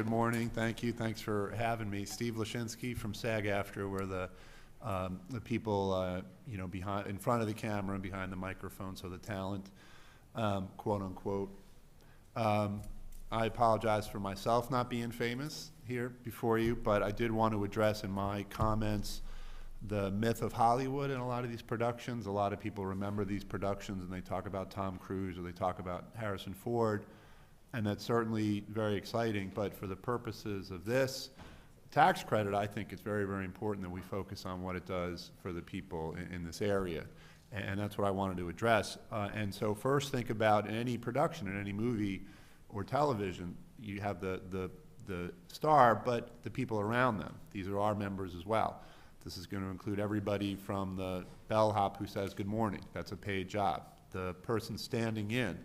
good morning. Thank you. Thanks for having me. Steve Lashinsky from SAG-AFTRA. We're the people, you know, in front of the camera and behind the microphone, so the talent, quote unquote. I apologize for myself not being famous here before you, but I did want to address in my comments the myth of Hollywood in a lot of these productions. A lot of people remember these productions and they talk about Tom Cruise or they talk about Harrison Ford, and that's certainly very exciting, but for the purposes of this tax credit, I think it's very, very important that we focus on what it does for the people in this area, and that's what I wanted to address. And so first, think about in any production, in any movie or television, you have the star, but the people around them. These are our members as well. This is going to include everybody from the bellhop who says good morning. That's a paid job. The person standing in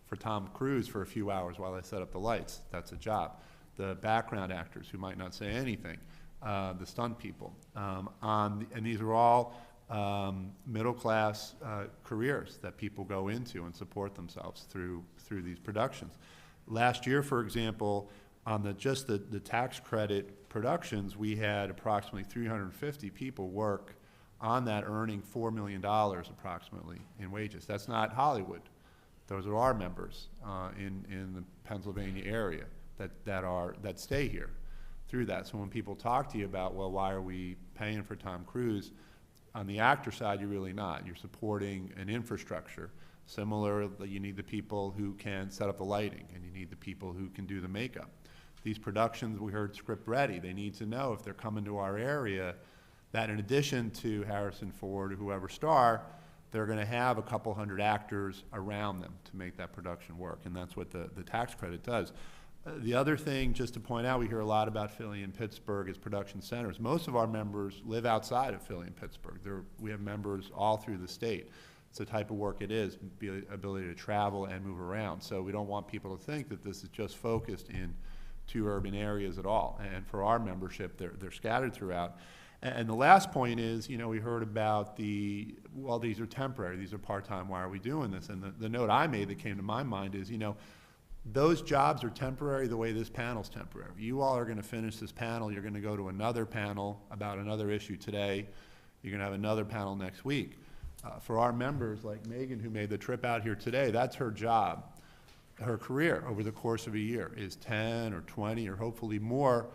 for Tom Cruise for a few hours while they set up the lights, that's a job. The background actors who might not say anything, the stunt people. And these are all middle-class careers that people go into and support themselves through these productions. Last year, for example, on just the tax credit productions, we had approximately 350 people work on that, earning $4 million approximately in wages. That's not Hollywood. Those are our members in the Pennsylvania area that stay here through that. So when people talk to you about, well, why are we paying for Tom Cruise? On the actor side, you're really not. You're supporting an infrastructure. Similar, you need the people who can set up the lighting, and you need the people who can do the makeup. These productions, we heard script ready. They need to know if they're coming to our area that in addition to Harrison Ford or whoever star, they're going to have a couple hundred actors around them to make that production work, and that's what the tax credit does. The other thing, just to point out, we hear a lot about Philly and Pittsburgh as production centers. Most of our members live outside of Philly and Pittsburgh. We have members all through the state. It's the type of work it is, the ability to travel and move around. So we don't want people to think that this is just focused in two urban areas at all. And for our membership, they're scattered throughout. And the last point is, you know, we heard about well, these are temporary, these are part-time, why are we doing this? And the note I made that came to my mind is, you know, those jobs are temporary the way this panel's temporary. You all are going to finish this panel, you're going to go to another panel about another issue today, you're going to have another panel next week. For our members, like Megan, who made the trip out here today, that's her job. Her career over the course of a year is 10 or 20 or hopefully more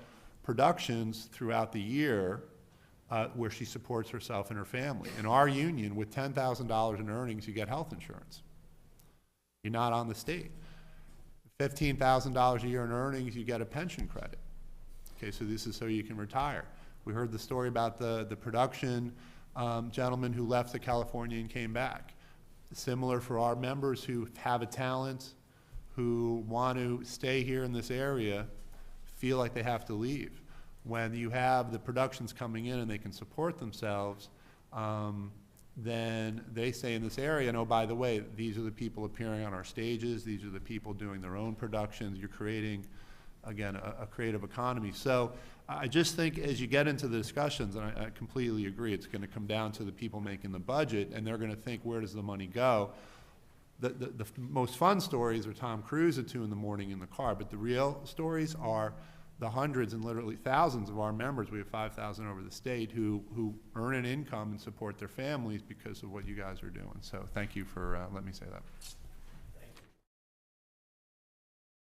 productions throughout the year where she supports herself and her family. In our union, with $10,000 in earnings, you get health insurance. You're not on the state. $15,000 a year in earnings, you get a pension credit. Okay, so this is so you can retire. We heard the story about the production gentleman who left to California and came back. Similar for our members who have a talent, who want to stay here in this area, feel like they have to leave. When you have the productions coming in and they can support themselves, then they stay in this area. And oh, by the way, these are the people appearing on our stages. These are the people doing their own productions. You're creating, again, a creative economy. So I just think as you get into the discussions, and I completely agree, it's going to come down to the people making the budget, and they're going to think, where does the money go? The most fun stories are Tom Cruise at 2 in the morning in the car, but the real stories are the hundreds and literally thousands of our members. We have 5,000 over the state who earn an income and support their families because of what you guys are doing. So thank you for letting me say that.